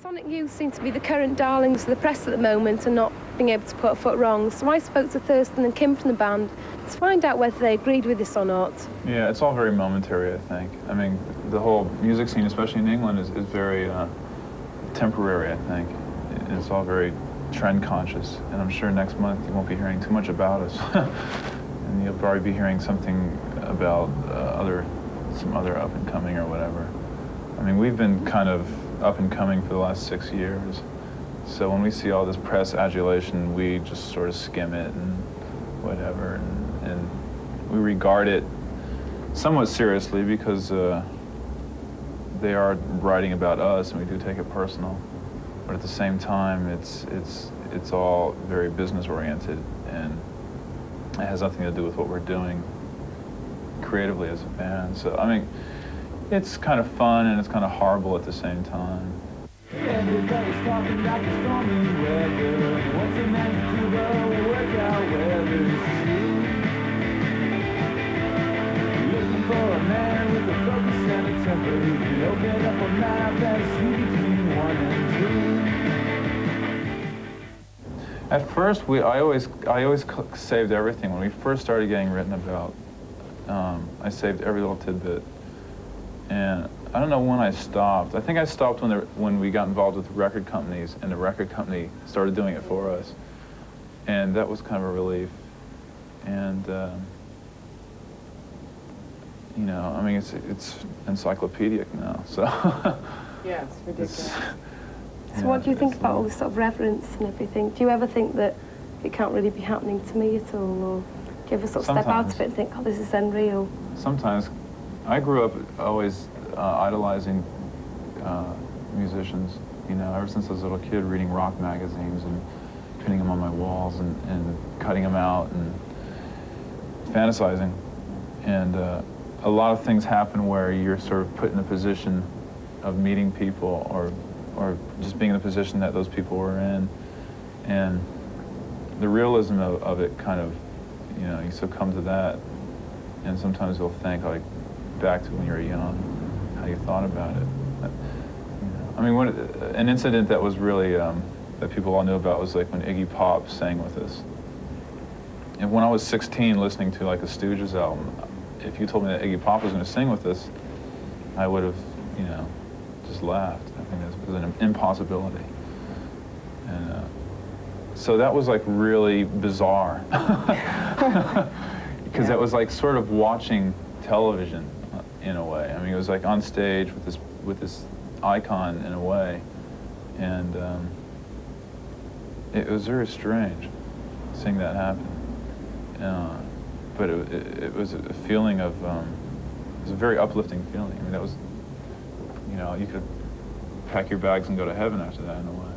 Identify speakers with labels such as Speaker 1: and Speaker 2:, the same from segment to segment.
Speaker 1: Sonic Youth seem to be the current darlings of the press at the moment and not being able to put a foot wrong. So I spoke to Thurston and Kim from the band to find out whether they agreed with this or not.
Speaker 2: Yeah, it's all very momentary, I think. I mean, the whole music scene, especially in England, is very temporary, I think. It's all very trend conscious, and I'm sure next month you won't be hearing too much about us. And you'll probably be hearing something about some other up and coming or whatever. I mean, we've been kind of up and coming for the last 6 years. So when we see all this press adulation, we just sort of skim it and whatever. And we regard it somewhat seriously because they are writing about us and we do take it personal. But at the same time, it's all very business oriented and it has nothing to do with what we're doing creatively as a band. So, I mean, it's kind of fun and it's kind of horrible at the same time.
Speaker 3: Everybody's talking about the stormy weather. What's a man to do but work out whether it's true? Looking for a man with a focus and a temper who can open up a map that's between 1 and 2.
Speaker 2: At first, I always saved everything. When we first started getting written about, I saved every little tidbit. And I don't know when I stopped. I think I stopped when we got involved with record companies and the record company started doing it for us. And that was kind of a relief. And, you know, I mean, it's encyclopedic now, so.
Speaker 4: Yeah, it's ridiculous.
Speaker 1: So what do you think about all this sort of reverence and everything? Do you ever think that it can't really be happening to me at all? Or do you ever sort of step out of it and think, oh, this is unreal?
Speaker 2: Sometimes. I grew up always idolizing musicians, you know, ever since I was a little kid, reading rock magazines and pinning them on my walls and cutting them out and fantasizing. And a lot of things happen where you're sort of put in a position of meeting people or just being in the position that those people were in. And the realism of it kind of, you know, you succumb to that. And sometimes you'll think, like, back to when you were young, how you thought about it. You know, I mean, an incident that was really, that people all knew about was like when Iggy Pop sang with us. And when I was 16 listening to like a Stooges album, if you told me that Iggy Pop was going to sing with us, I would have, you know, just laughed. I think that was an impossibility. And so that was like really bizarre. Because that was like sort of watching television in a way. I mean, it was like on stage with this icon in a way, and it was very strange seeing that happen. But it was a feeling of it was a very uplifting feeling. I mean, that was, you know, you could pack your bags and go to heaven after that in a way.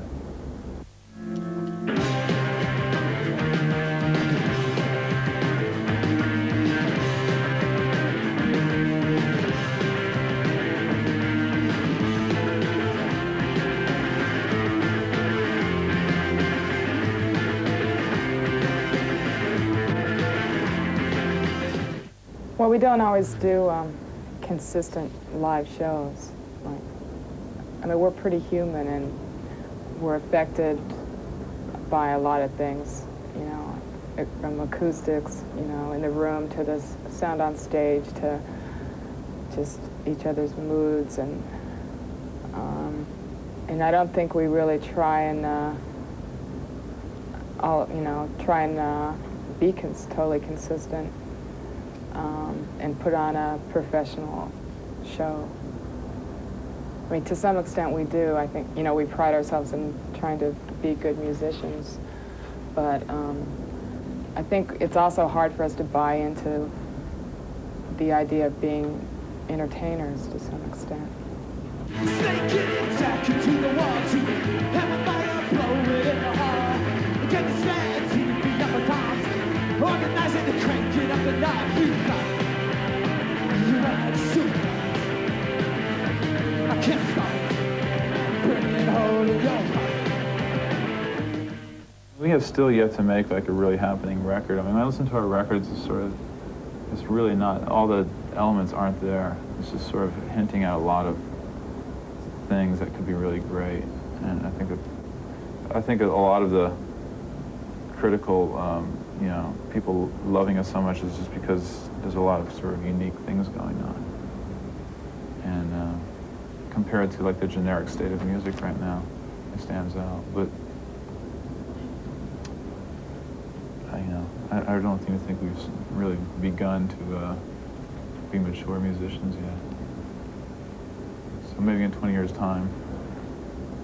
Speaker 4: Well, we don't always do consistent live shows. Like, I mean, we're pretty human and we're affected by a lot of things, you know, from acoustics, you know, in the room to the sound on stage to just each other's moods and I don't think we really try and be totally consistent. And put on a professional show. I mean, to some extent we do. I think, you know, we pride ourselves in trying to be good musicians, but I think it's also hard for us to buy into the idea of being entertainers to some extent.
Speaker 3: Organizing the cranking up the night beat like right suit. I can't stop bringing it home in your heart.
Speaker 2: We have still yet to make like a really happening record. I mean, I listen to our records, it's really not, all the elements aren't there. It's just sort of hinting at a lot of things that could be really great. And I think a lot of the critical, you know, people loving us so much is just because there's a lot of sort of unique things going on. And compared to like the generic state of music right now, it stands out. But I don't even think we've really begun to be mature musicians yet. So maybe in 20 years' time,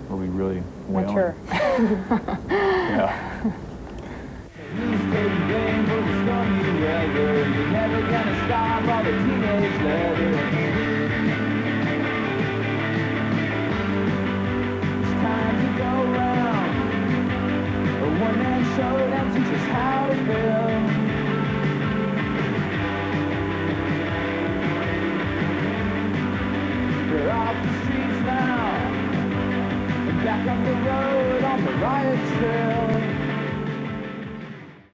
Speaker 2: we'll be really wailing.
Speaker 4: Mature.
Speaker 2: Yeah.
Speaker 3: You're never gonna stop all the teenage letters. It's time to go round. A one-man show that teaches how to feel. We're off the streets now, and back on the road on the riot.